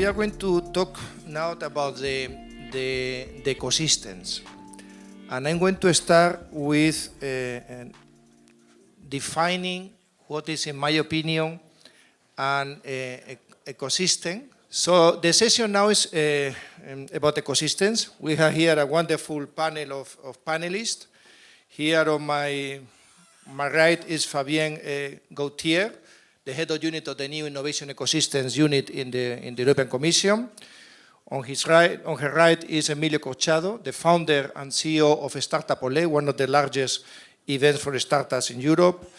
are going to talk now about the ecosystems. And I'm going to start with defining what is, in my opinion, an ecosystem. So the session now is about ecosystems. We have here a wonderful panel of panelists. Here on my right is Fabien Gauthier, the head of unit of the new Innovation Ecosystems unit in the European Commission. On her right is Emilio Corchado, the founder and CEO of Startup Olé, one of the largest events for startups in Europe.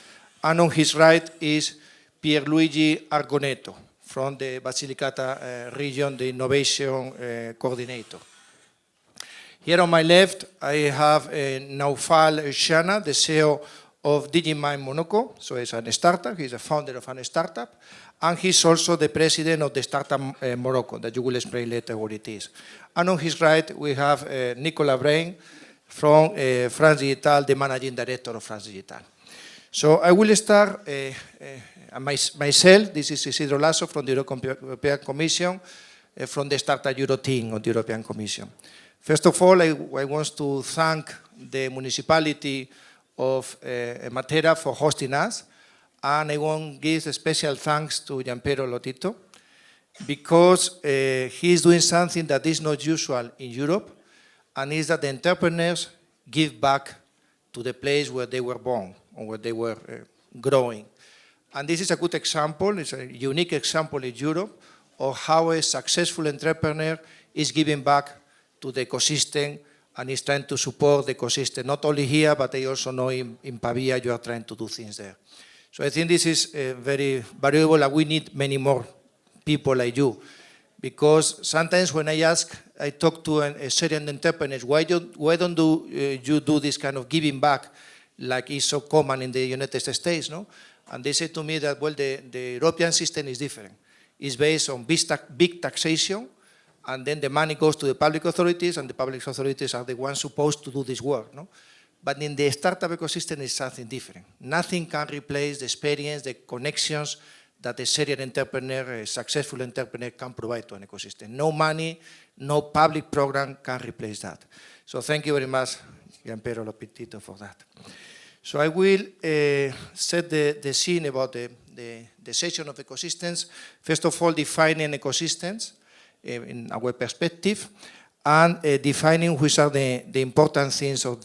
And on his right is Pierluigi Argoneto from the Basilicata region, the innovation coordinator. Here on my left, I have Naufal Shana, the CEO of Digimind Monaco. So he's a startup, he's a founder of a startup. And he's also the president of the Startup Morocco, that you will explain later what it is. And on his right, we have Nicolas Brain from France Digital, the managing director of France Digital. So I will start myself. This is Isidro Lasso from the European Commission, from the Startup Euro team of the European Commission. First of all, I want to thank the municipality of Matera for hosting us. And I want to give a special thanks to Gianpiero Lotito because he is doing something that is not usual in Europe, and is that the entrepreneurs give back to the place where they were born or where they were growing. And this is a good example, it's a unique example in Europe of how a successful entrepreneur is giving back to the ecosystem and is trying to support the ecosystem, not only here, but I also know in Pavia you are trying to do things there. So I think this is very valuable, and we need many more people like you. Because sometimes when I talk to a Syrian entrepreneurs, why don't you do this kind of giving back like is so common in the United States, no? And they say to me that, well, the European system is different. It's based on big taxation, and then the money goes to the public authorities, and the public authorities are the ones supposed to do this work, no? But in the startup ecosystem, it's something different. Nothing can replace the experience, the connections that a serial entrepreneur, a successful entrepreneur can provide to an ecosystem. No money, no public program can replace that. So thank you very much, Gianpiero Lopitito, for that. So I will set the scene about the session of ecosystems. First of all, defining ecosystems in our perspective, and defining which are the important things for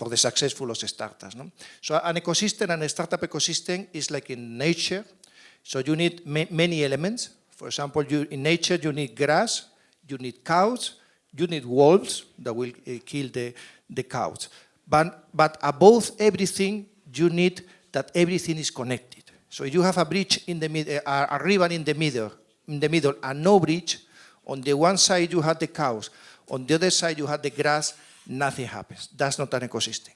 the successful of startups. No? So an ecosystem, and a startup ecosystem is like in nature. So you need many elements. For example, in nature you need grass, you need cows, you need wolves that will kill the cows. But above everything, you need that everything is connected. So you have a bridge in the middle, a river in the middle, and no bridge. On the one side you have the cows, on the other side you have the grass. Nothing happens. That's not an ecosystem.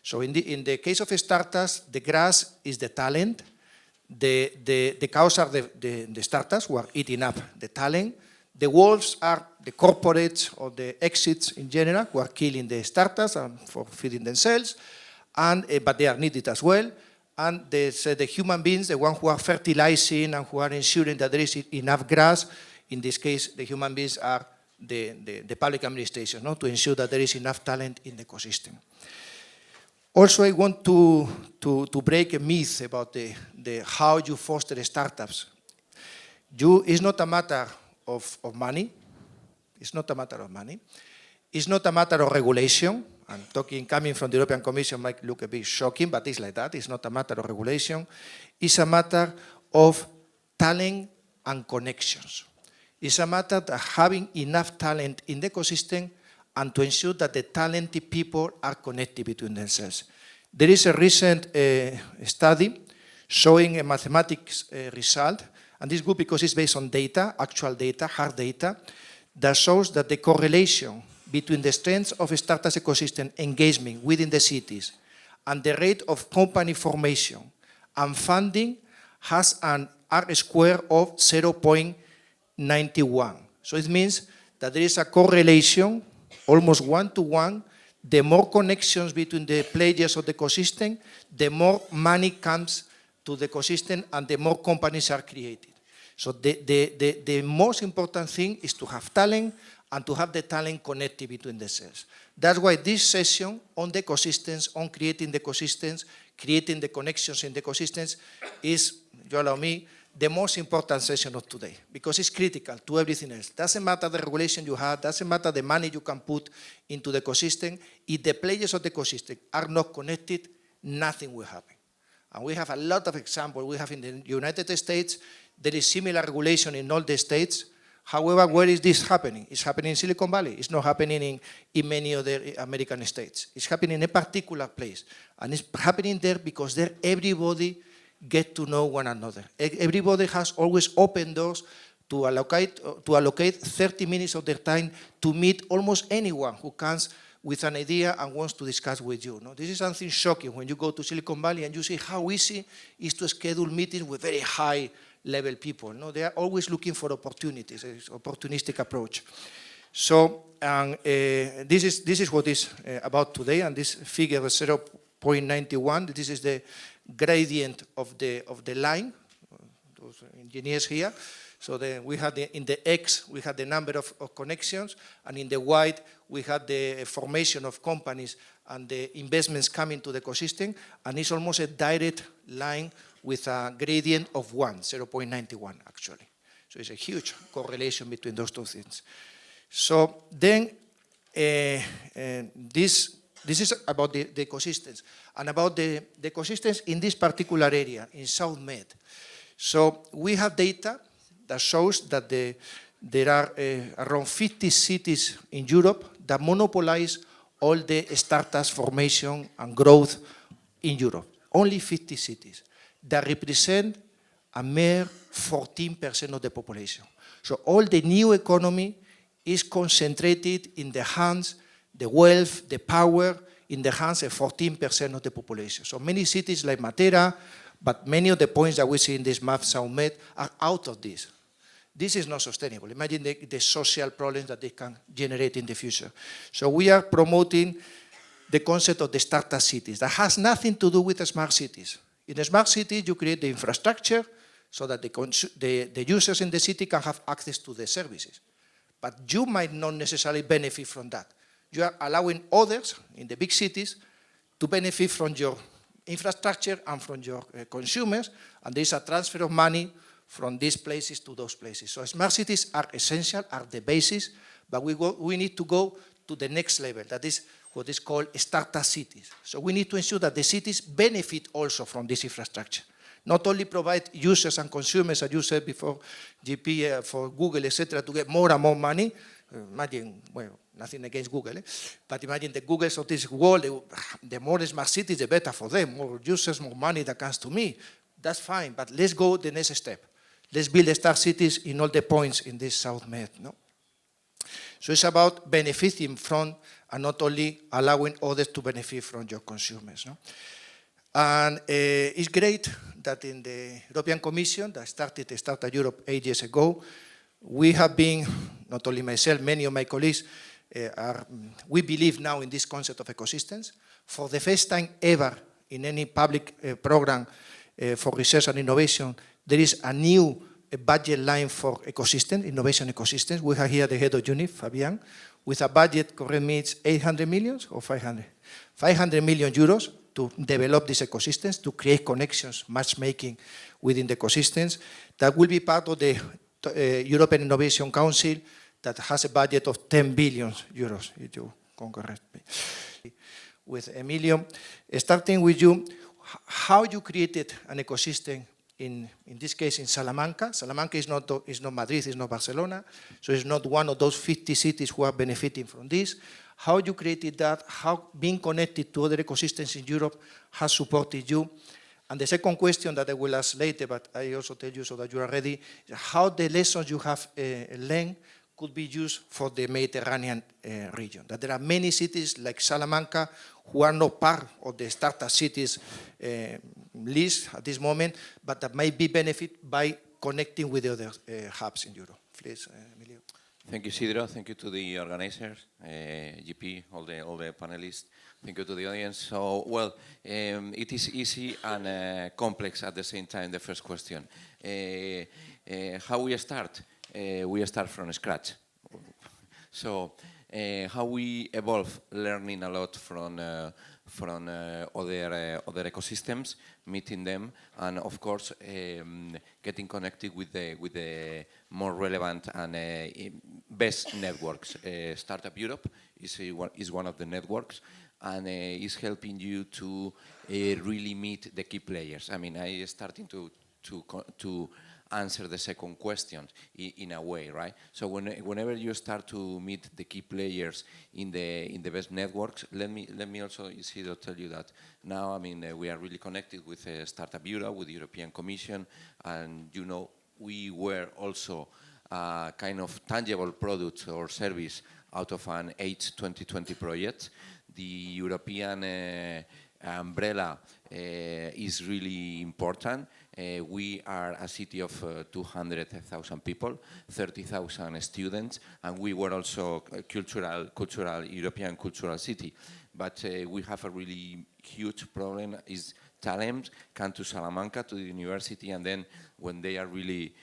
So in the case of startups, the grass is the talent. The cows are the startups who are eating up the talent. The wolves are the corporates or the exits in general who are killing the startups and for feeding themselves, but they are needed as well. And the human beings, the ones who are fertilizing and who are ensuring that there is enough grass. In this case, the human beings are the public administration, no? To ensure that there is enough talent in the ecosystem. Also, I want to break a myth about how you foster startups. It's not a matter of money. It's not a matter of money. It's not a matter of regulation. I'm talking, coming from the European Commission might look a bit shocking, but it's like that. It's not a matter of regulation. It's a matter of talent and connections. It's a matter of having enough talent in the ecosystem and to ensure that the talented people are connected between themselves. There is a recent study showing a mathematics result, and this is good because it's based on data, actual data, hard data, that shows that the correlation between the strengths of a startup ecosystem engagement within the cities and the rate of company formation and funding has an R-square of 0.91. So it means that there is a correlation, almost one-to-one. The more connections between the players of the ecosystem, the more money comes to the ecosystem and the more companies are created. So the most important thing is to have talent and to have the talent connected between the cells. That's why this session on the ecosystems, on creating the ecosystems, creating the connections in the ecosystems is, you allow me, the most important session of today, because it's critical to everything else. Doesn't matter the regulation you have, doesn't matter the money you can put into the ecosystem. If the players of the ecosystem are not connected, nothing will happen. And we have a lot of examples. We have in the United States, there is similar regulation in all the states. However, where is this happening? It's happening in Silicon Valley. It's not happening in many other American states. It's happening in a particular place. And it's happening there because there everybody get to know one another. Everybody has always open doors to allocate 30 minutes of their time to meet almost anyone who comes with an idea and wants to discuss with you. No? This is something shocking when you go to Silicon Valley and you see how easy it is to schedule meetings with very high-level people. No? They are always looking for opportunities, it's an opportunistic approach. So this is what is about today, and this figure is 0.91. This is the gradient of the line, those engineers here. So we had in the X, we had the number of connections, and in the Y, we had the formation of companies and the investments coming to the ecosystem, and it's almost a direct line with a gradient of 0.91 actually. So it's a huge correlation between those two things. So then this is about the ecosystems, and about the ecosystems in this particular area, in SEMED. So we have data that shows that there are around 50 cities in Europe that monopolize all the startups formation and growth in Europe. Only 50 cities that represent a mere 14% of the population. So all the new economy is concentrated in the hands, the wealth, the power, in the hands of 14% of the population. So many cities like Matera, but many of the points that we see in this map, SEMED, are out of this. This is not sustainable. Imagine the social problems that they can generate in the future. So we are promoting the concept of the startup cities. That has nothing to do with the smart cities. In the smart cities, you create the infrastructure so that the users in the city can have access to the services. But you might not necessarily benefit from that. You are allowing others in the big cities to benefit from your infrastructure and from your consumers, and there is a transfer of money from these places to those places. So smart cities are essential, are the basis, but we need to go to the next level. That is what is called startup cities. So we need to ensure that the cities benefit also from this infrastructure. Not only provide users and consumers, as you said before, GP, for Google, etc., to get more and more money. Imagine, well, nothing against Google, but imagine the Googles of this world, the more smart cities, the better for them. More users, more money that comes to me. That's fine, but let's go the next step. Let's build smart cities in all the points in this SEMED. No? So it's about benefiting from and not only allowing others to benefit from your consumers. No? And it's great that in the European Commission that started Startup Europe 8 years ago, we have been, not only myself, many of my colleagues, we believe now in this concept of ecosystems. For the first time ever in any public program for research and innovation, there is a new budget line for ecosystem, innovation ecosystems. We have here the head of unit, Fabian, with a budget, correct me, it's 800 million or 500? 500 million euros to develop these ecosystems, to create connections, matchmaking within the ecosystems. That will be part of the European Innovation Council that has a budget of 10 billion euros, if you can correct me. With Emilio, starting with you, how you created an ecosystem in this case in Salamanca. Salamanca is not Madrid, it's not Barcelona, so it's not one of those 50 cities who are benefiting from this. How you created that, how being connected to other ecosystems in Europe has supported you. And the second question that I will ask later, but I also tell you so that you are ready, how the lessons you have learned could be used for the Mediterranean region. That there are many cities like Salamanca who are not part of the startup cities list at this moment, but that might be benefit by connecting with the other hubs in Europe. Please, Emilio. Thank you, Sidro. Thank you to the organizers, GP, all the panelists. Thank you to the audience. So, well, it is easy and complex at the same time, the first question. How we start? We start from scratch. So, how we evolve, learning a lot from other ecosystems, meeting them, and of course getting connected with the more relevant and best networks. Startup Europe is one of the networks, and is helping you to really meet the key players. I mean, I starting to answer the second question in a way, right? So whenever you start to meet the key players in the best networks, let me also, Isidro, tell you that now, I mean, we are really connected with Startup Europe, with the European Commission, and you know, we were also kind of tangible product or service out of an H2020 project. The European umbrella is really important. We are a city of 200,000 people, 30,000 students, and we were also a European cultural city. But we have a really huge problem is talent come to Salamanca, to the university, and then when they are really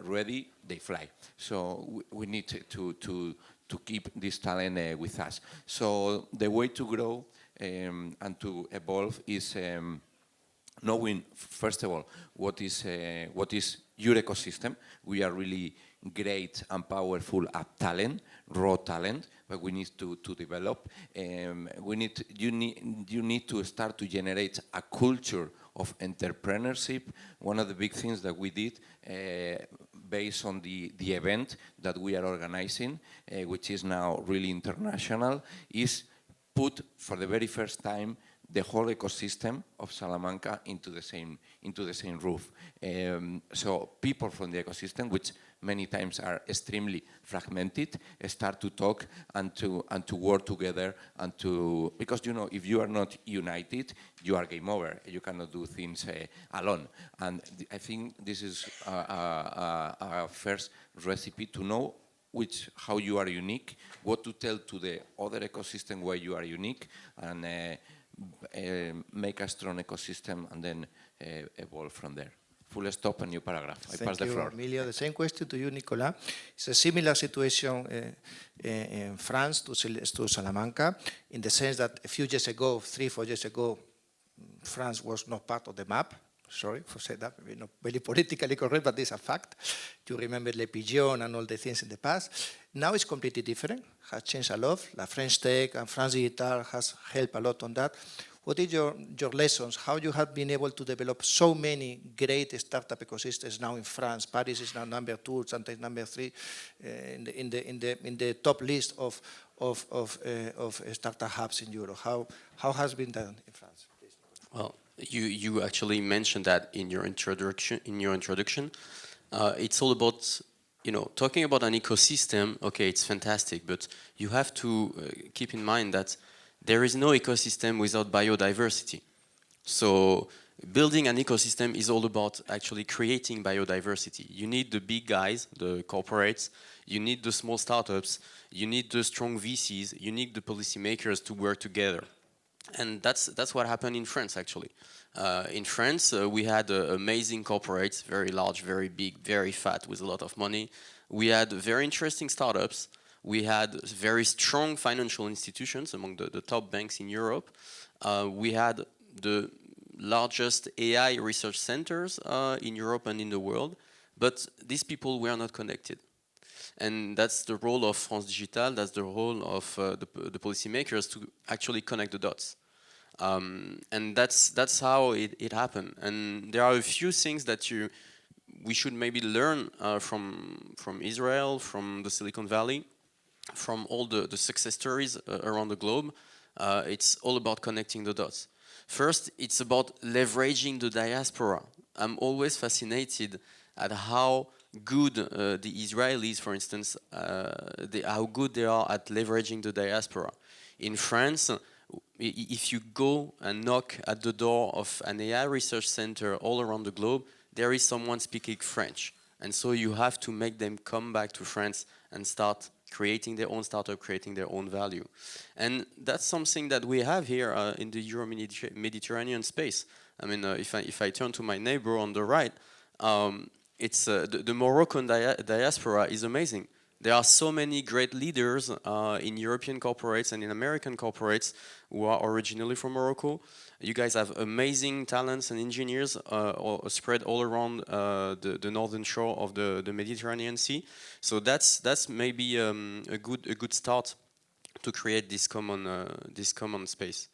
ready, they fly. So we need to keep this talent with us. So the way to grow and to evolve is knowing, first of all, what is your ecosystem. We are really great and powerful at talent, raw talent, but we need to develop. You need to start to generate a culture of entrepreneurship. One of the big things that we did based on the event that we are organizing, which is now really international, is put for the very first time the whole ecosystem of Salamanca into the same roof. So people from the ecosystem, which many times are extremely fragmented, start to talk and to work together, and because you know, if you are not united, you are game over. You cannot do things alone. And I think this is a first recipe to know how you are unique, what to tell to the other ecosystem where you are unique, and make a strong ecosystem, and then evolve from there. Full stop, a new paragraph. I pass the floor. Thank you, Emilio. The same question to you, Nicolas. It's a similar situation in France to Salamanca, in the sense that a few years ago, 3-4 years ago, France was not part of the map. Sorry for saying that, maybe not very politically correct, but it's a fact. You remember Le Pigeon and all the things in the past. Now it's completely different, has changed a lot. La French Tech and France Digital has helped a lot on that. What is your lessons? How you have been able to develop so many great startup ecosystems now in France? Paris is now number 2, sometimes number 3 in the top list of startup hubs in Europe. How has been done in France? Please. Well, you actually mentioned that in your introduction. It's all about, you know, talking about an ecosystem. Okay, it's fantastic, but you have to keep in mind that there is no ecosystem without biodiversity. So building an ecosystem is all about actually creating biodiversity. You need the big guys, the corporates, you need the small startups, you need the strong VCs, you need the policymakers to work together. And that's what happened in France, actually. In France, we had amazing corporates, very large, very big, very fat, with a lot of money. We had very interesting startups. We had very strong financial institutions among the top banks in Europe. We had the largest AI research centers in Europe and in the world. But these people were not connected. And that's the role of France Digital, that's the role of the policymakers to actually connect the dots. And that's how it happened. And there are a few things that we should maybe learn from Israel, from the Silicon Valley, from all the success stories around the globe. It's all about connecting the dots. First, it's about leveraging the diaspora. I'm always fascinated at how good the Israelis, for instance, how good they are at leveraging the diaspora. In France, if you go and knock at the door of an AI research center all around the globe, there is someone speaking French. And so you have to make them come back to France and start creating their own startup, creating their own value. And that's something that we have here in the Euro-Mediterranean space. I mean, if I turn to my neighbor on the right, it's the Moroccan diaspora is amazing. There are so many great leaders in European corporates and in American corporates who are originally from Morocco. You guys have amazing talents and engineers spread all around the northern shore of the Mediterranean Sea. So that's maybe a good start to create this common space.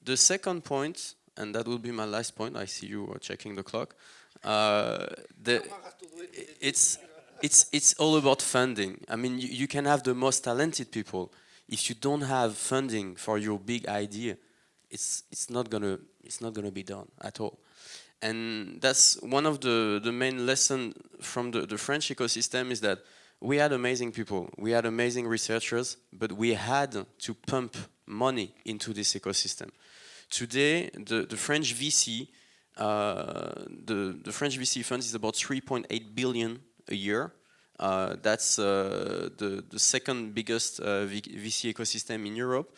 The second point, and that will be my last point. I see you checking the clock. It's all about funding. I mean, you can have the most talented people. If you don't have funding for your big idea, it's not gonna be done at all. And that's one of the main lessons from the French ecosystem is that we had amazing people, we had amazing researchers, but we had to pump money into this ecosystem. Today, the French VC, the French VC fund is about 3.8 billion a year. That's the second biggest VC ecosystem in Europe.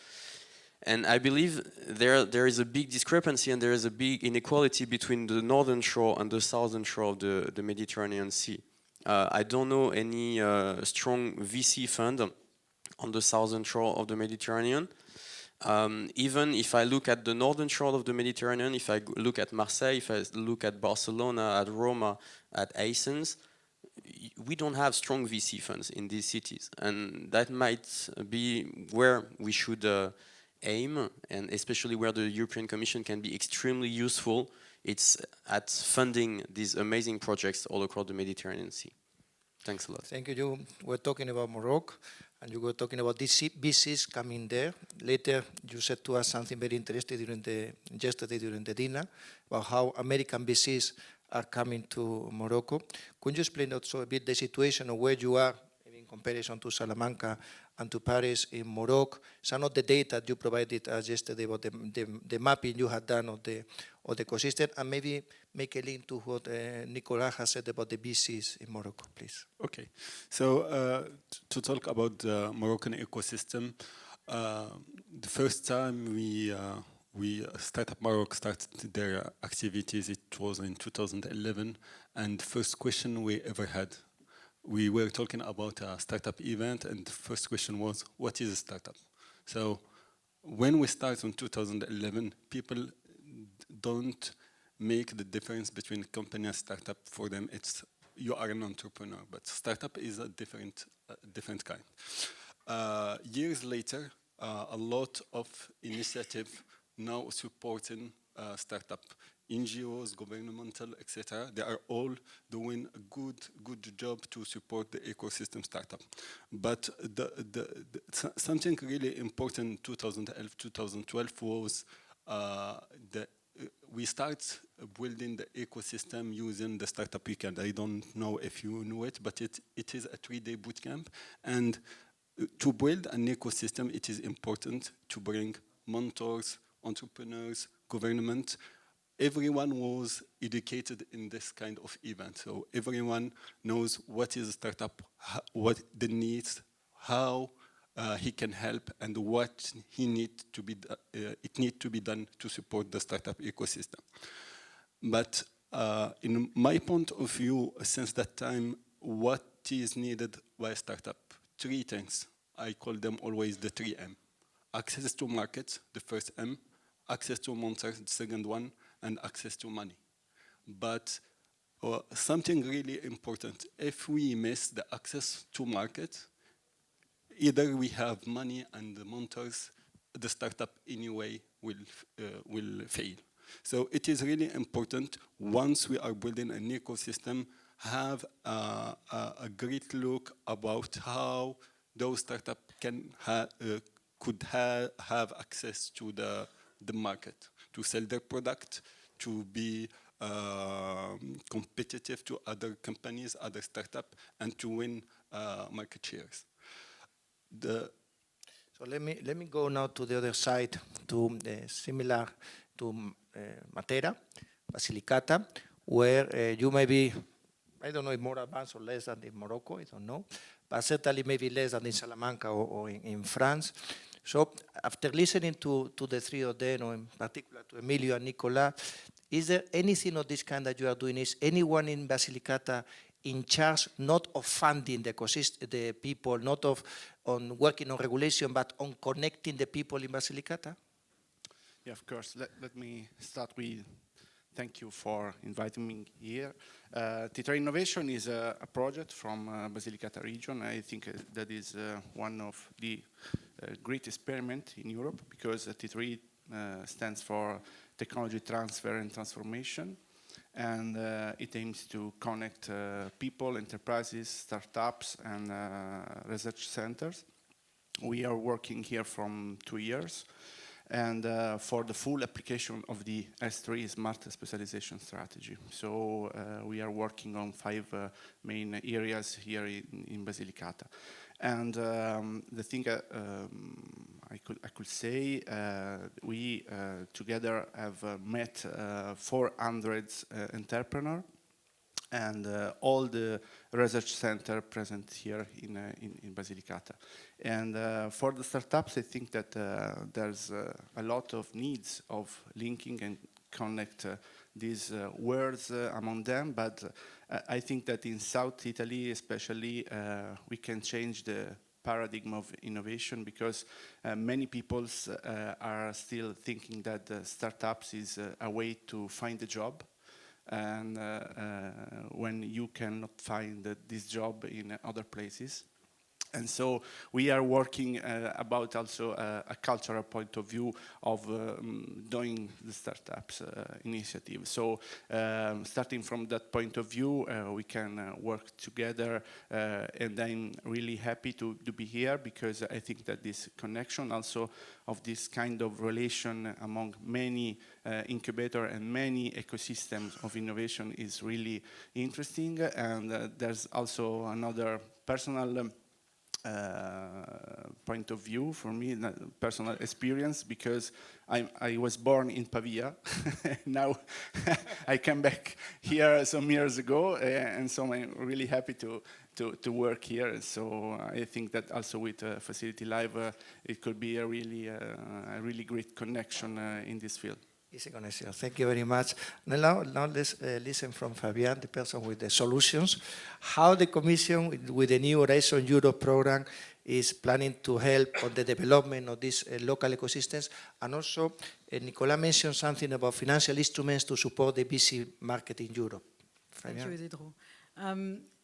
And I believe there is a big discrepancy and there is a big inequality between the northern shore and the southern shore of the Mediterranean Sea. I don't know any strong VC fund on the southern shore of the Mediterranean. Even if I look at the northern shore of the Mediterranean, if I look at Marseille, if I look at Barcelona, at Roma, at Athens, we don't have strong VC funds in these cities. And that might be where we should aim, and especially where the European Commission can be extremely useful. It's at funding these amazing projects all across the Mediterranean Sea. Thanks a lot. Thank you. You were talking about Morocco, and you were talking about these VCs coming there. Later, you said to us something very interesting yesterday during the dinner about how American VCs are coming to Morocco. Could you explain also a bit the situation of where you are in comparison to Salamanca and to Paris in Morocco? Some of the data you provided us yesterday about the mapping you had done of the ecosystem, and maybe make a link to what Nicolas has said about the VCs in Morocco, please. Okay, so to talk about the Moroccan ecosystem, the first time Startup Morocco started their activities, it was in 2011, and the first question we ever had, we were talking about a startup event, and the first question was, what is a startup? So when we started in 2011, people don't make the difference between company and startup. For them, it's you are an entrepreneur, but startup is a different kind. Years later, a lot of initiatives now supporting startup, NGOs, governmental, etc. They are all doing a good job to support the ecosystem startup. But something really important in 2011, 2012 was we start building the ecosystem using the Startup Weekend. I don't know if you know it, but it is a 3-day bootcamp. And to build an ecosystem, it is important to bring mentors, entrepreneurs, government. Everyone was educated in this kind of event. So everyone knows what is a startup, what the needs, how he can help, and what it needs to be done to support the startup ecosystem. But in my point of view, since that time, what is needed by a startup? 3 things. I call them always the 3M. Access to markets, the first M. Access to mentors, the second one. And access to money. But something really important, if we miss the access to market, either we have money and the mentors, the startup anyway will fail. So it is really important, once we are building an ecosystem, have a great look about how those startups could have access to the market, to sell their product, to be competitive to other companies, other startups, and to win market shares. So let me go now to the other side, to similar to Matera, Basilicata, where you maybe I don't know if more advanced or less than in Morocco, I don't know, but certainly maybe less than in Salamanca or in France. So after listening to the three of them, or in particular to Emilio and Nicolas, is there anything of this kind that you are doing? Is anyone in Basilicata in charge not of funding the people, not of on working on regulation, but on connecting the people in Basilicata? Yeah, of course. Let me start with thank you for inviting me here. T3 Innovation is a project from Basilicata region. I think that is one of the great experiment in Europe, because T3 stands for Technology Transfer and Transformation, and it aims to connect people, enterprises, startups, and research centers. We are working here from 2 years, and for the full application of the S3 Smart Specialization Strategy. So we are working on 5 main areas here in Basilicata. And the thing I could say, we together have met 400 entrepreneurs and all the research center present here in Basilicata. And for the startups, I think that there's a lot of needs of linking and connect these words among them, but I think that in South Italy especially, we can change the paradigm of innovation, because many people are still thinking that startups is a way to find a job, and when you cannot find this job in other places. And so we are working about also a cultural point of view of doing the startups initiative. So starting from that point of view, we can work together, and I'm really happy to be here, because I think that this connection also of this kind of relation among many incubator and many ecosystems of innovation is really interesting. And there's also another personal point of view for me, personal experience, because I was born in Pavia. Now I came back here some years ago, and so I'm really happy to work here. So I think that also with Facility Live, it could be a really great connection in this field. Easy connection. Thank you very much. Now let's listen from Fabian, the person with the solutions. How the Commission, with the new Horizon Europe program, is planning to help on the development of these local ecosystems. And also, Nicolas mentioned something about financial instruments to support the VC market in Europe. Fabian. Thank you, Isidro.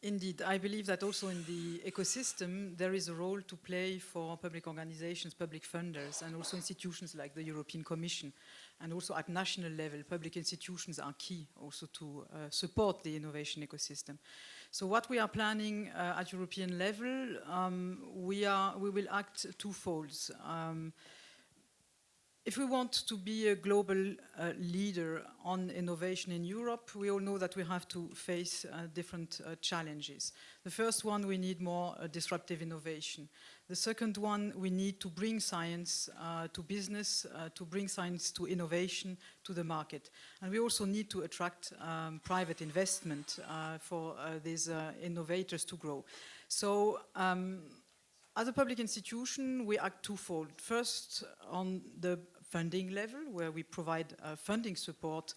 Indeed, I believe that also in the ecosystem there is a role to play for public organizations, public funders, and also institutions like the European Commission. And also at national level, public institutions are key also to support the innovation ecosystem. So what we are planning at European level, we will act twofold. If we want to be a global leader on innovation in Europe, we all know that we have to face different challenges. The first one, we need more disruptive innovation. The second one, we need to bring science to business, to bring science to innovation, to the market. And we also need to attract private investment for these innovators to grow. So, as a public institution, we act twofold. First, on the funding level, where we provide funding support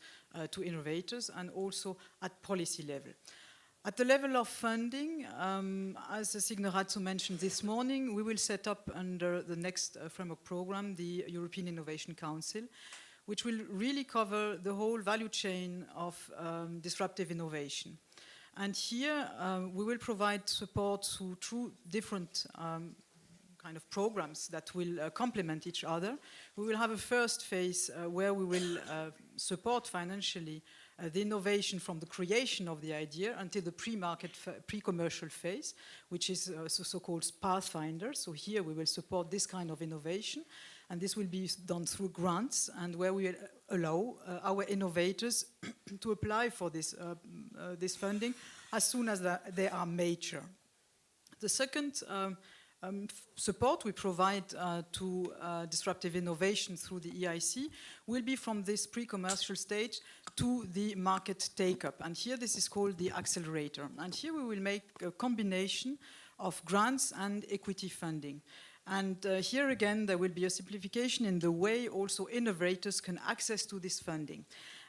to innovators, and also at policy level. At the level of funding, as Signe Razzo mentioned this morning, we will set up under the next framework program the European Innovation Council, which will really cover the whole value chain of disruptive innovation. And here we will provide support through different kind of programs that will complement each other. We will have a first phase where we will support financially the innovation from the creation of the idea until the pre-market, pre-commercial phase, which is so-called Pathfinder. So here we will support this kind of innovation, and this will be done through grants, and where we will allow our innovators to apply for this funding as soon as they are mature. The second support we provide to disruptive innovation through the EIC will be from this pre-commercial stage to the market take-up. And here this is called the accelerator. And here we will make a combination of grants and equity funding. And here again, there will be a simplification in the way also innovators can access to this funding.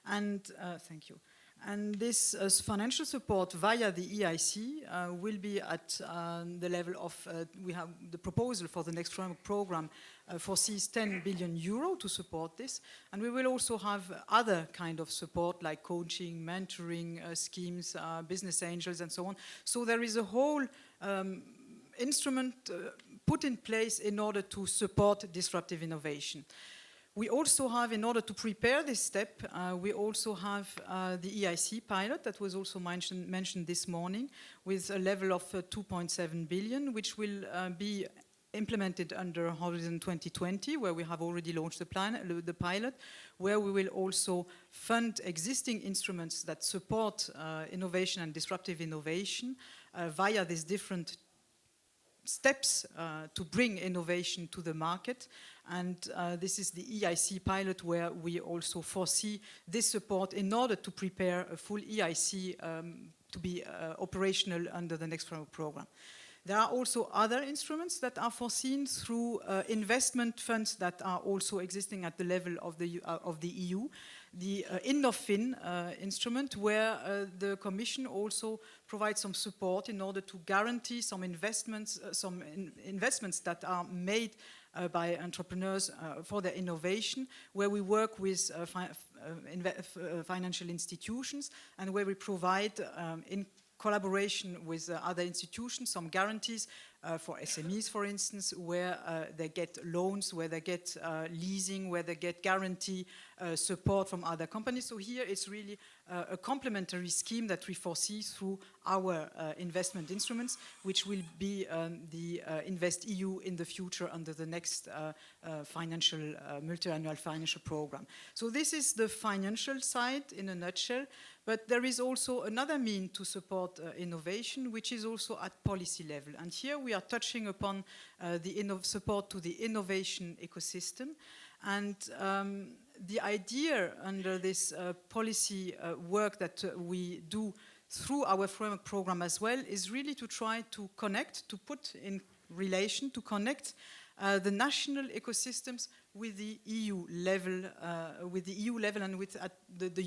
And thank you. And this financial support via the EIC will be at the level of, we have the proposal for the next framework program foresees 10 billion euro to support this. And we will also have other kind of support like coaching, mentoring schemes, business angels and so on. So there is a whole instrument put in place in order to support disruptive innovation. We also have, in order to prepare this step, we also have the EIC pilot that was also mentioned this morning with a level of 2.7 billion, which will be implemented under Horizon 2020, where we have already launched the pilot, where we will also fund existing instruments that support innovation and disruptive innovation via these different steps to bring innovation to the market. And this is the EIC pilot where we also foresee this support in order to prepare a full EIC to be operational under the next framework program. There are also other instruments that are foreseen through investment funds that are also existing at the level of the EU. The InnoFin instrument, where the Commission also provides some support in order to guarantee some investments that are made by entrepreneurs for their innovation, where we work with financial institutions and where we provide in collaboration with other institutions, some guarantees for SMEs, for instance, where they get loans, where they get leasing, where they get guarantee support from other companies. So here it's really a complementary scheme that we foresee through our investment instruments, which will be the InvestEU in the future under the next multi-annual financial program. So this is the financial side in a nutshell. But there is also another mean to support innovation, which is also at policy level. And here we are touching upon the support to the innovation ecosystem. And the idea under this policy work that we do through our framework program as well is really to try to connect, to put in relation, to connect the national ecosystems with the EU level, and with the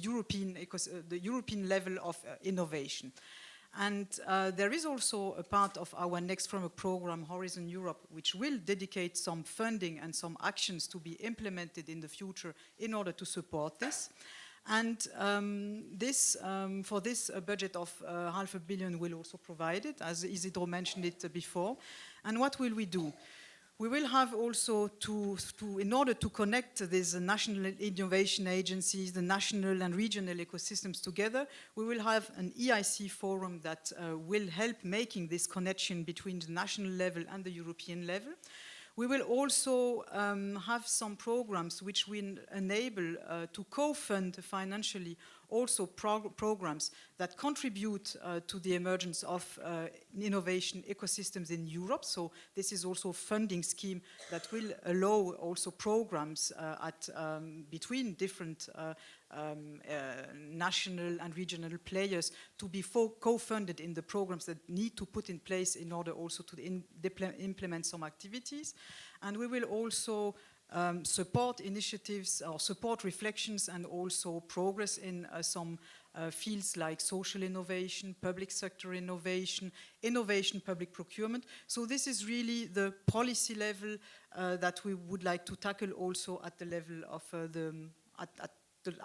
European level of innovation. And there is also a part of our next framework program, Horizon Europe, which will dedicate some funding and some actions to be implemented in the future in order to support this. And for this, a budget of €500 million will also provide it, as Isidro mentioned it before. And what will we do? We will have also in order to connect these national innovation agencies, the national and regional ecosystems together, we will have an EIC forum that will help making this connection between the national level and the European level. We will also have some programs which will enable to co-fund financially also programs that contribute to the emergence of innovation ecosystems in Europe. So this is also a funding scheme that will allow also programs between different national and regional players to be co-funded in the programs that need to put in place in order also to implement some activities. And we will also support initiatives or support reflections and also progress in some fields like social innovation, public sector innovation, public procurement. So this is really the policy level that we would like to tackle also at the level of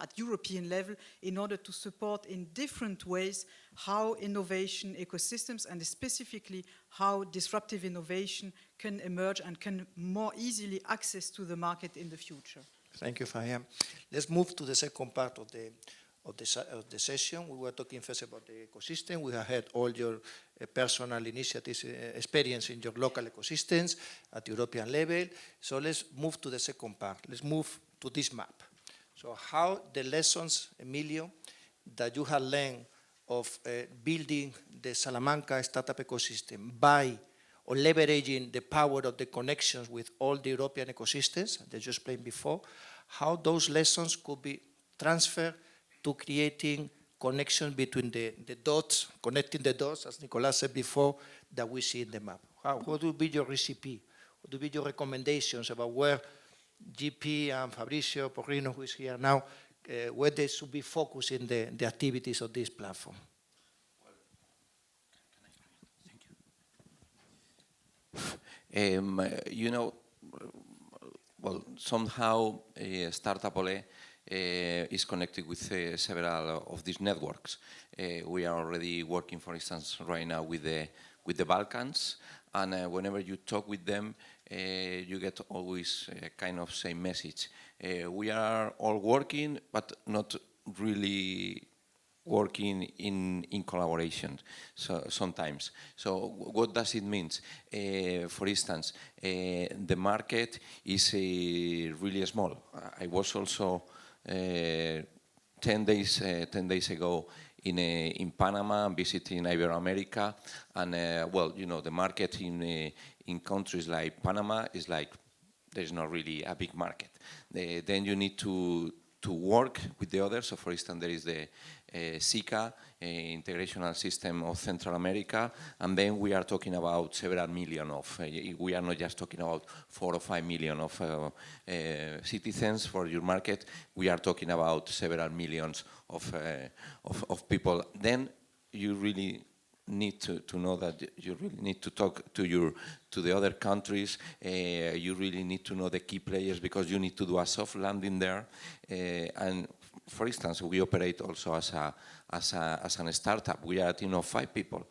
at European level in order to support in different ways how innovation ecosystems and specifically how disruptive innovation can emerge and can more easily access to the market in the future. Thank you, Fahia. Let's move to the second part of the session. We were talking first about the ecosystem. We have had all your personal initiatives, experience in your local ecosystems at European level. So let's move to the second part. Let's move to this map. So how the lessons, Emilio, that you have learned of building the Salamanca startup ecosystem by or leveraging the power of the connections with all the European ecosystems that you explained before, how those lessons could be transferred to creating connections between the dots, connecting the dots, as Nicolas said before, that we see in the map. What would be your recipe? What would be your recommendations about where GP and Fabrizio Porrino, who is here now, where they should be focusing the activities of this platform? You know, well, somehow Startup Ole is connected with several of these networks. We are already working, for instance, right now with the Balkans, and whenever you talk with them, you get always kind of same message. We are all working, but not really working in collaboration sometimes. So what does it mean? For instance, the market is really small. I was also 10 days ago in Panama, visiting Iberoamerica, and well, you know, the market in countries like Panama is like there's not really a big market. Then you need to work with the others. So, for instance, there is the SICA, Integrational System of Central America, and then we are talking about several million of, we are not just talking about 4 or 5 million of citizens for your market, we are talking about several millions of people. Then you really need to know that you really need to talk to the other countries. You really need to know the key players, because you need to do a soft landing there. And for instance, we operate also as a startup. We are a team of 5 people.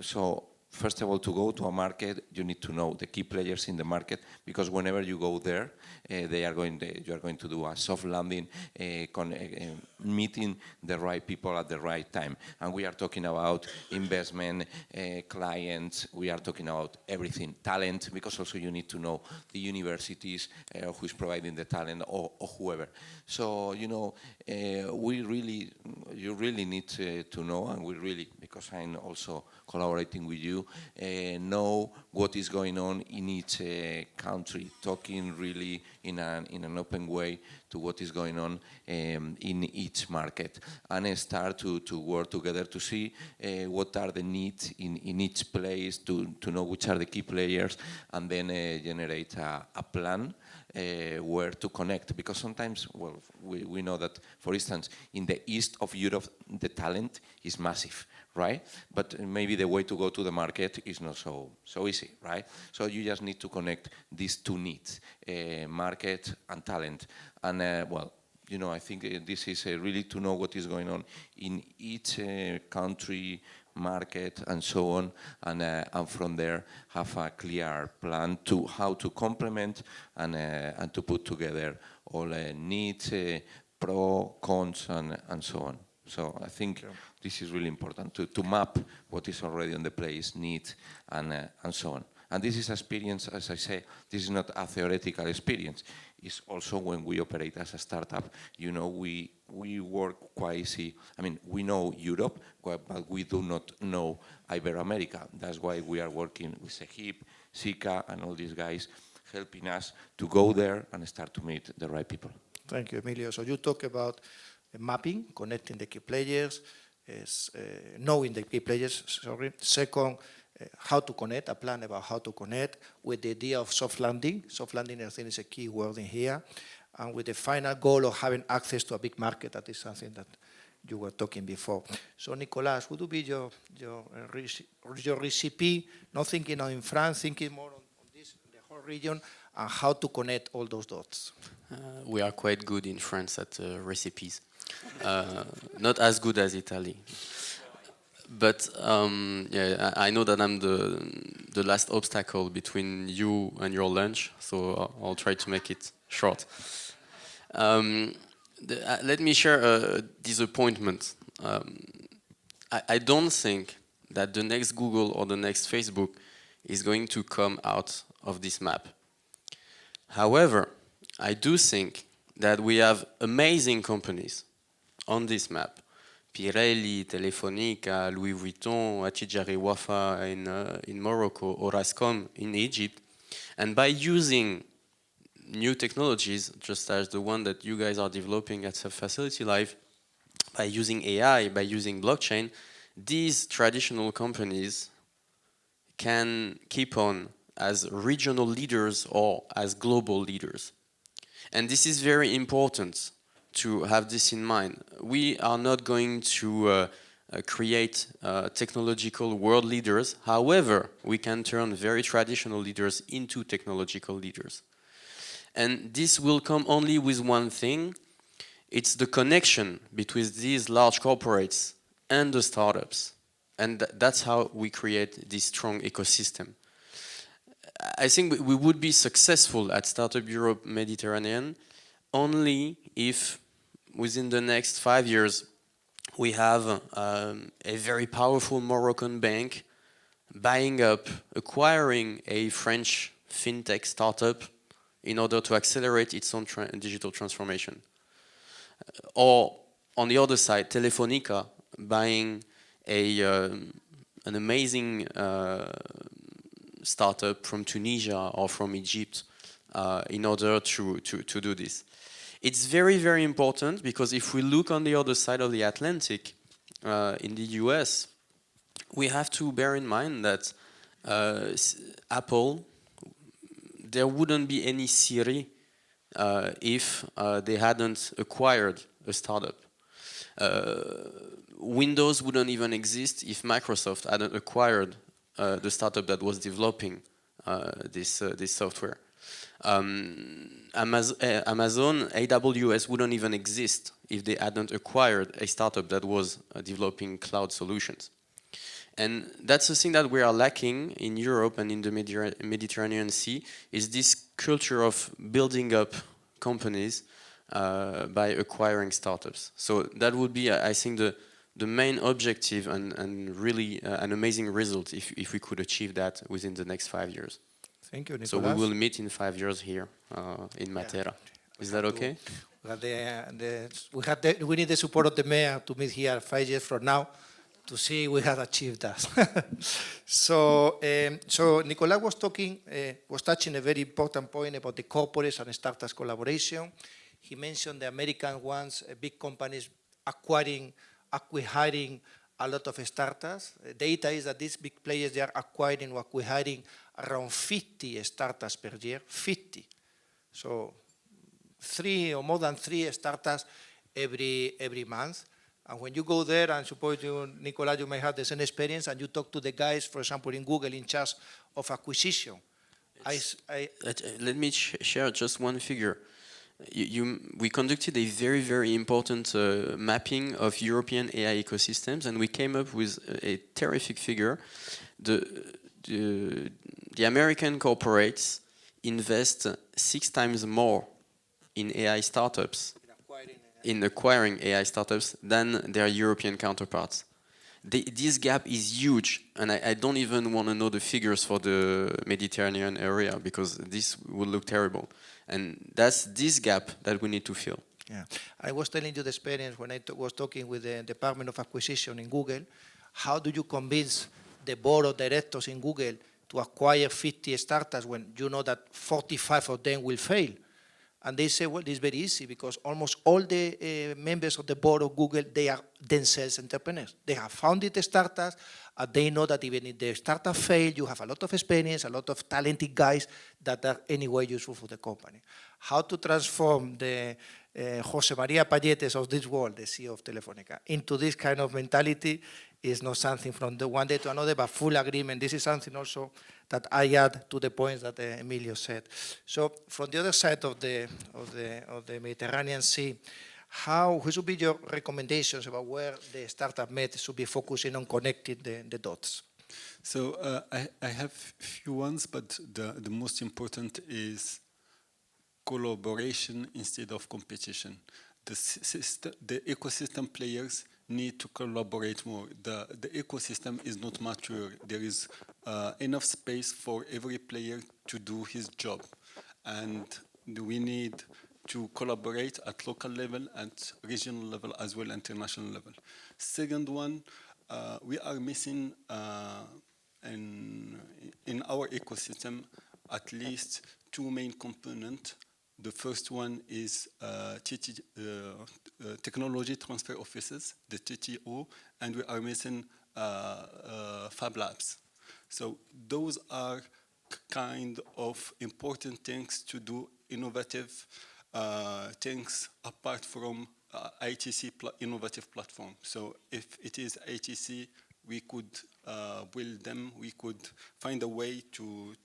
So first of all, to go to a market, you need to know the key players in the market, because whenever you go there, you are going to do a soft landing, meeting the right people at the right time. And we are talking about investment, clients, we are talking about everything, talent, because also you need to know the universities, who is providing the talent, or whoever. So, you know, you really need to know, and we really, because I'm also collaborating with you, know what is going on in each country, talking really in an open way to what is going on in each market, and start to work together to see what are the needs in each place, to know which are the key players, and then generate a plan where to connect. Because sometimes, well, we know that, for instance, in the east of Europe, the talent is massive, right? But maybe the way to go to the market is not so easy, right? So you just need to connect these two needs, market and talent. And well, you know, I think this is really to know what is going on in each country, market, and so on, and from there have a clear plan to how to complement and to put together all needs, pro, cons, and so on. So I think this is really important to map what is already on the place, needs, and so on. And this is experience, as I say, this is not a theoretical experience. It's also when we operate as a startup, you know, we work quite easy. I mean, we know Europe, but we do not know Iberoamerica. That's why we are working with SEHIP, SICA, and all these guys helping us to go there and start to meet the right people. Thank you, Emilio. So you talk about mapping, connecting the key players, knowing the key players, sorry. Second, how to connect, a plan about how to connect, with the idea of soft landing. Soft landing, I think, is a key word in here. And with the final goal of having access to a big market, that is something that you were talking before. So, Nicolas, what would be your recipe, not thinking in France, thinking more on this, the whole region, and how to connect all those dots? We are quite good in France at recipes. Not as good as Italy. But yeah, I know that I'm the last obstacle between you and your lunch, so I'll try to make it short. Let me share a disappointment. I don't think that the next Google or the next Facebook is going to come out of this map. However, I do think that we have amazing companies on this map Pirelli, Telefonica, Louis Vuitton, Attijari Wafa in Morocco, or Rascom in Egypt. And by using new technologies, just as the one that you guys are developing at Facility Live, by using AI, by using blockchain, these traditional companies can keep on as regional leaders or as global leaders. And this is very important to have this in mind. We are not going to create technological world leaders. However, we can turn very traditional leaders into technological leaders. And this will come only with one thing. It's the connection between these large corporates and the startups. And that's how we create this strong ecosystem. I think we would be successful at Startup Europe Mediterranean only if within the next 5 years we have a very powerful Moroccan bank buying up, acquiring a French fintech startup in order to accelerate its own digital transformation. Or on the other side, Telefonica buying an amazing startup from Tunisia or from Egypt in order to do this. It's very, very important because if we look on the other side of the Atlantic, in the US, we have to bear in mind that Apple, there wouldn't be any Siri if they hadn't acquired a startup. Windows wouldn't even exist if Microsoft hadn't acquired the startup that was developing this software. Amazon, AWS wouldn't even exist if they hadn't acquired a startup that was developing cloud solutions. And that's the thing that we are lacking in Europe and in the Mediterranean Sea, is this culture of building up companies by acquiring startups. So that would be, I think, the main objective and really an amazing result if we could achieve that within the next 5 years. Thank you, Nicolas. So we will meet in 5 years here in Matera. Yeah. Is that okay? We need the support of the mayor to meet here 5 years from now to see we have achieved that. So Nicolas was touching a very important point about the corporates and startups collaboration. He mentioned the American ones, big companies acquiring a lot of startups. Data is that these big players, they are acquiring or acquiring around 50 startups per year, 50. So 3 or more than 3 startups every month. And when you go there, and suppose you, Nicolas, you may have the same experience, and you talk to the guys, for example, in Google in charge of acquisition. Let me share just one figure. We conducted a very, very important mapping of European AI ecosystems, and we came up with a terrific figure. The American corporates invest 6 times more in AI startups, in acquiring AI startups, than their European counterparts. This gap is huge, and I don't even want to know the figures for the Mediterranean area because this would look terrible. And that's this gap that we need to fill. Yeah, I was telling you the experience when I was talking with the Department of Acquisition in Google. How do you convince the board of directors in Google to acquire 50 startups when you know that 45 of them will fail? And they say, well, it's very easy because almost all the members of the board of Google, they are themselves entrepreneurs. They have founded startups, and they know that even if the startup fails, you have a lot of experience, a lot of talented guys that are anyway useful for the company. How to transform the Jose Maria Payetes of this world, the CEO of Telefonica, into this kind of mentality is not something from the one day to another, but full agreement. This is something also that I add to the points that Emilio said. So from the other side of the Mediterranean Sea, what should be your recommendations about where the startup Med should be focusing on connecting the dots? So I have few ones, but the most important is collaboration instead of competition. The ecosystem players need to collaborate more. The ecosystem is not mature. There is enough space for every player to do his job. And we need to collaborate at local level, at regional level, as well international level. Second one, we are missing in our ecosystem at least two main components. The first one is technology transfer offices, the TTO, and we are missing fab labs. So those are kind of important things to do, innovative things apart from ITC innovative platform. So if it is ITC, we could build them. We could find a way to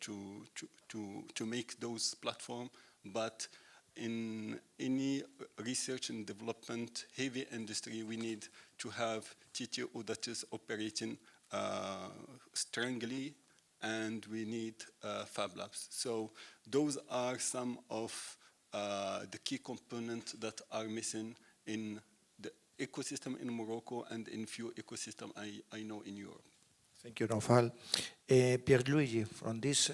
make those platforms. But in any research and development heavy industry, we need to have TTO that is operating strongly, and we need fab labs. So those are some of the key components that are missing in the ecosystem in Morocco and in few ecosystems I know in Europe. Thank you, Naufal. Pierluigi, from this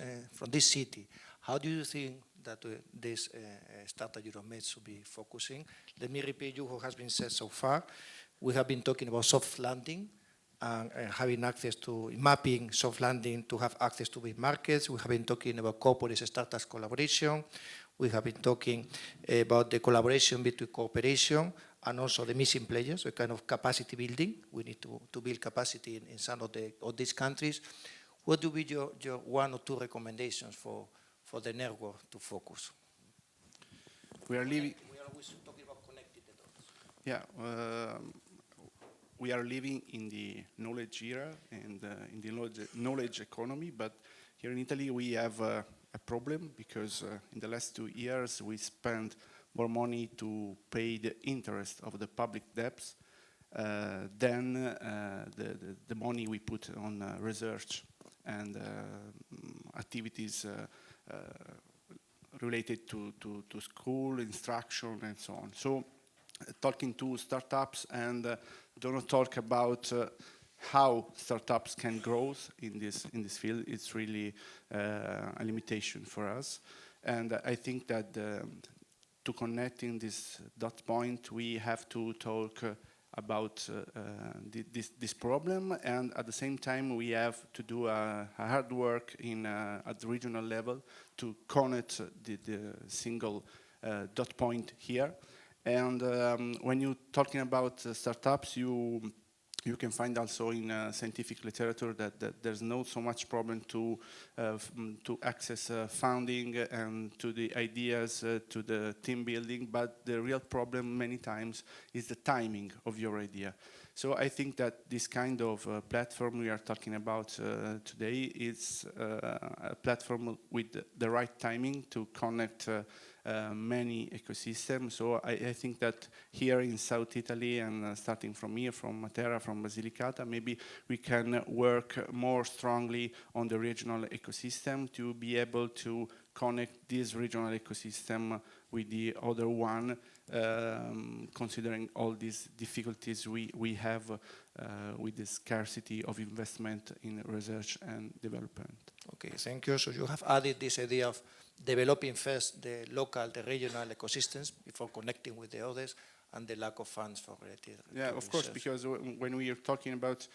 city, how do you think that this Startup Europe MED should be focusing? Let me repeat you what has been said so far. We have been talking about soft landing and having access to mapping soft landing to have access to big markets. We have been talking about corporate startups collaboration. We have been talking about the collaboration between cooperation and also the missing players, a kind of capacity building. We need to build capacity in some of these countries. What would be your one or two recommendations for the network to focus? We are living. We are always talking about connecting the dots. Yeah, we are living in the knowledge era and in the knowledge economy, but here in Italy we have a problem because in the last 2 years we spent more money to pay the interest of the public debts than the money we put on research and activities related to school, instruction, and so on. So talking to startups and do not talk about how startups can grow in this field, it's really a limitation for us. And I think that to connecting this dot point, we have to talk about this problem, and at the same time we have to do a hard work at the regional level to connect the single dot point here. And when you're talking about startups, you can find also in scientific literature that there's not so much problem to access funding and to the ideas, to the team building, but the real problem many times is the timing of your idea. So I think that this kind of platform we are talking about today is a platform with the right timing to connect many ecosystems. So I think that here in South Italy, and starting from here, from Matera, from Basilicata, maybe we can work more strongly on the regional ecosystem to be able to connect this regional ecosystem with the other one, considering all these difficulties we have with the scarcity of investment in research and development. Okay, thank you. So you have added this idea of developing first the local, the regional ecosystems before connecting with the others, and the lack of funds for related. Yeah, of course, because when we are talking about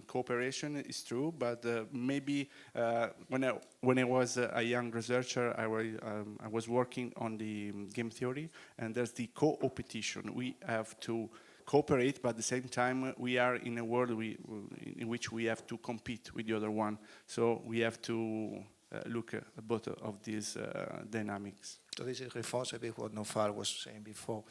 cooperation, it's true, but maybe when I was a young researcher, I was working on the game theory, and there's the co-opetition. We have to cooperate, but at the same time, we are in a world in which we have to compete with the other one. So we have to look at both of these dynamics. So this is reinforcing a bit what Naufal was saying before.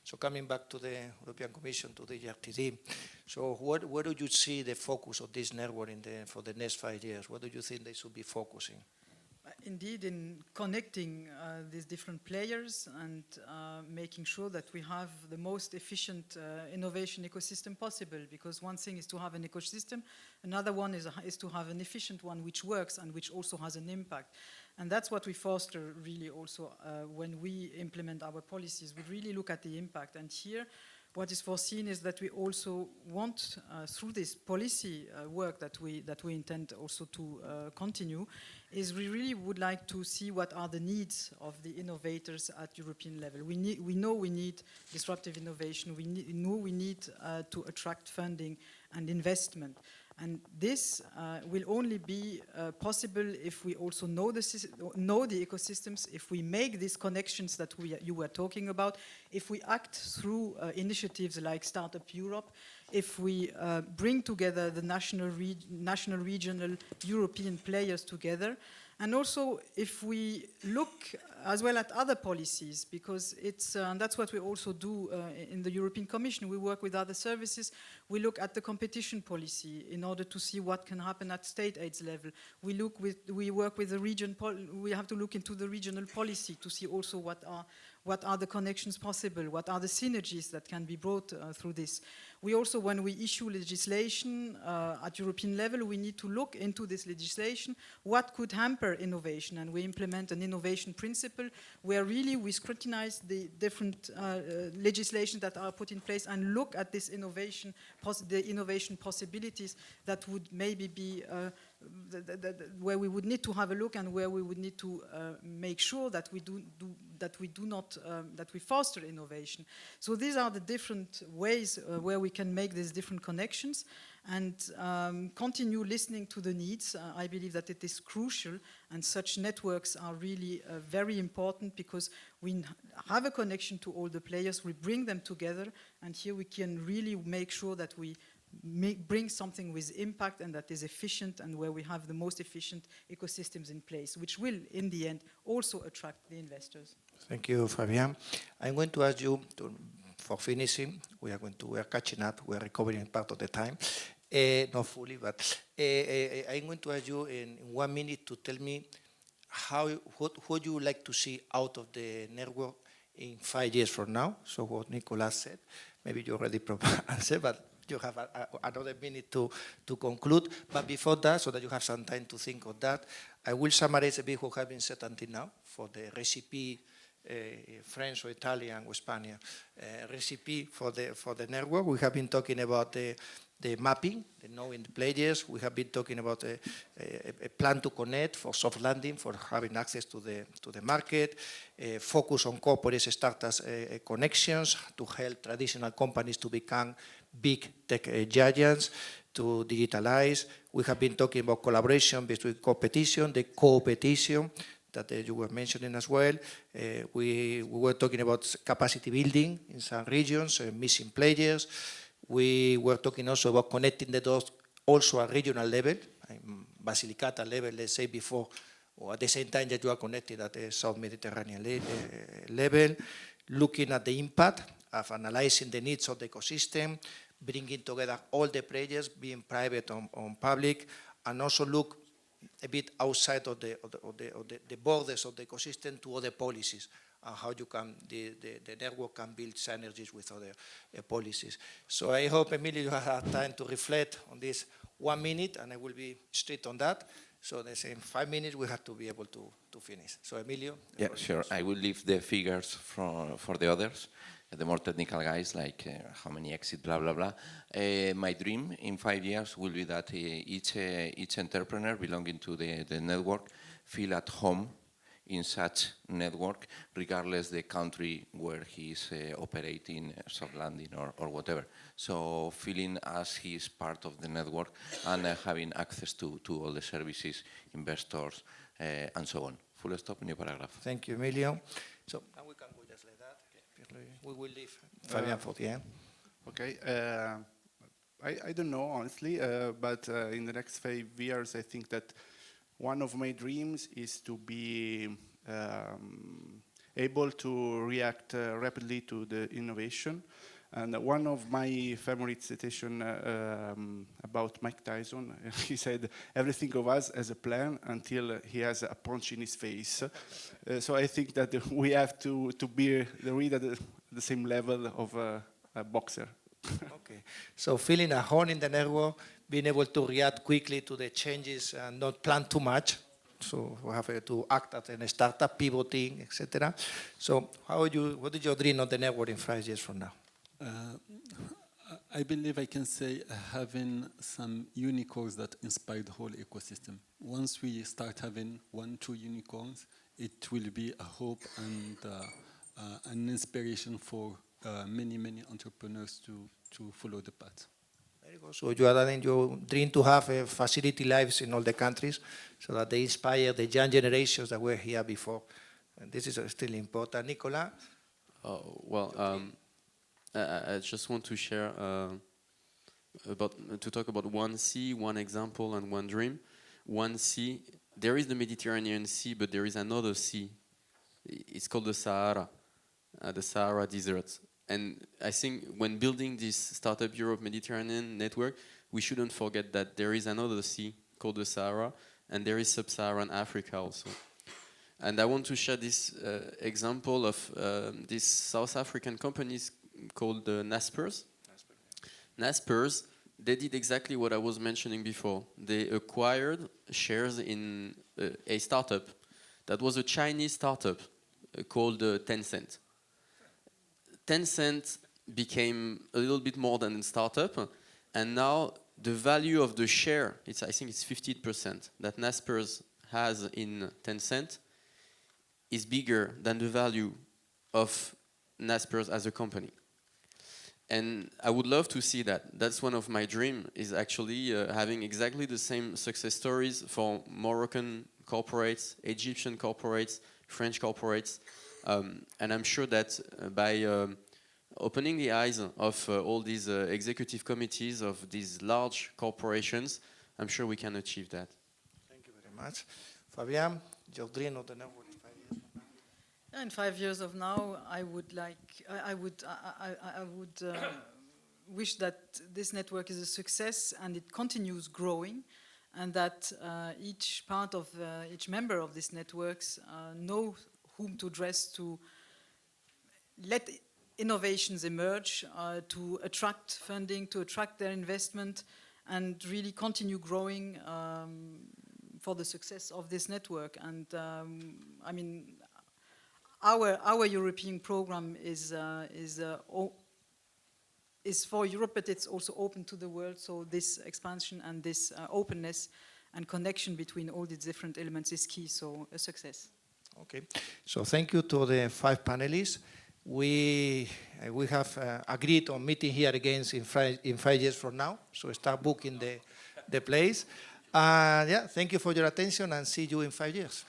So coming back to the European Commission, to the RTD, so where do you see the focus of this network for the next 5 years? What do you think they should be focusing? Indeed, in connecting these different players and making sure that we have the most efficient innovation ecosystem possible, because one thing is to have an ecosystem, another one is to have an efficient one which works and which also has an impact. And that's what we foster really also when we implement our policies. We really look at the impact, and here what is foreseen is that we also want, through this policy work that we intend also to continue, is we really would like to see what are the needs of the innovators at European level. We know we need disruptive innovation. We know we need to attract funding and investment. And this will only be possible if we also know the ecosystems, if we make these connections that you were talking about, if we act through initiatives like Startup Europe, if we bring together the national, regional, European players together, and also if we look as well at other policies, because that's what we also do in the European Commission. We work with other services. We look at the competition policy in order to see what can happen at state aids level. We work with the region. We have to look into the regional policy to see also what are the connections possible, what are the synergies that can be brought through this. We also, when we issue legislation at European level, we need to look into this legislation, what could hamper innovation, and we implement an innovation principle where really we scrutinize the different legislation that are put in place and look at this innovation, the innovation possibilities that would maybe be where we would need to have a look and where we would need to make sure that we foster innovation. So these are the different ways where we can make these different connections and continue listening to the needs. I believe that it is crucial, and such networks are really very important because we have a connection to all the players, we bring them together, and here we can really make sure that we bring something with impact and that is efficient, and where we have the most efficient ecosystems in place, which will, in the end, also attract the investors. Thank you, Fabian. I'm going to ask you, for finishing, we are catching up, we are recovering part of the time, not fully, but I'm going to ask you in 1 minute to tell me what you would like to see out of the network in 5 years from now. So what Nicolas said, maybe you already answered, but you have another minute to conclude. But before that, so that you have some time to think of that, I will summarize a bit what has been said until now for the recipe, French or Italian or Spanish recipe for the network. We have been talking about the mapping, the knowing the players. We have been talking about a plan to connect for soft landing, for having access to the market, focus on corporate startups connections to help traditional companies to become big tech giants, to digitalize. We have been talking about collaboration between competition, the co-petition that you were mentioning as well. We were talking about capacity building in some regions, missing players. We were talking also about connecting the dots also at regional level, Basilicata level, let's say before, or at the same time that you are connected at the South Mediterranean level, looking at the impact of analyzing the needs of the ecosystem, bringing together all the players, being private on public, and also look a bit outside of the borders of the ecosystem to other policies, and how you can, the network can build synergies with other policies. So I hope, Emilio, you have time to reflect on this 1 minute, and I will be straight on that. So the same 5 minutes, we have to be able to finish. So Emilio? Yeah, sure. I will leave the figures for the others, the more technical guys, like how many exit, blah, blah, blah. My dream in 5 years will be that each entrepreneur belonging to the network feel at home in such network, regardless the country where he is operating, soft landing or whatever. So feeling as he is part of the network and having access to all the services, investors, and so on. Full stop, new paragraph. Thank you, Emilio. So now we can go just like that. Okay. We will leave Fabian for the end. Okay. I don't know, honestly, but in the next 5 years, I think that one of my dreams is to be able to react rapidly to the innovation. And one of my favorite citations about Mike Tyson, he said, everything of us has a plan until he has a punch in his face. So I think that we have to be really at the same level of a boxer. Okay, so feeling at home in the network, being able to react quickly to the changes and not plan too much. So we have to act as a startup, pivoting, etc. So what is your dream of the network in 5 years from now? I believe I can say having some unicorns that inspire the whole ecosystem. Once we start having 1, 2 unicorns, it will be a hope and an inspiration for many, many entrepreneurs to follow the path. Very good. So you are adding your dream to have facility lives in all the countries so that they inspire the young generations that were here before. And this is still important. Nicolas? I just want to share to talk about 1C, one example and one dream. 1C, there is the Mediterranean Sea, but there is another sea. It's called the Sahara Desert. And I think when building this Startup Europe Mediterranean network, we shouldn't forget that there is another sea called the Sahara, and there is Sub-Saharan Africa also. And I want to share this example of these South African companies called Naspers. Naspers, they did exactly what I was mentioning before. They acquired shares in a startup that was a Chinese startup called Tencent. Tencent became a little bit more than a startup, and now the value of the share, I think it's 50% that Naspers has in Tencent, is bigger than the value of Naspers as a company. And I would love to see that. That's one of my dreams, is actually having exactly the same success stories for Moroccan corporates, Egyptian corporates, French corporates. And I'm sure that by opening the eyes of all these executive committees of these large corporations, I'm sure we can achieve that. Thank you very much. Fabian, your dream of the network in 5 years from now? In 5 years of now, I would wish that this network is a success and it continues growing, and that each member of this networks know whom to address to let innovations emerge, to attract funding, to attract their investment, and really continue growing for the success of this network. And I mean, our European program is for Europe, but it's also open to the world. So this expansion and this openness and connection between all these different elements is key. So a success. Okay, so thank you to the 5 panelists. We have agreed on meeting here again in 5 years from now. So start booking the place. Yeah, thank you for your attention and see you in 5 years.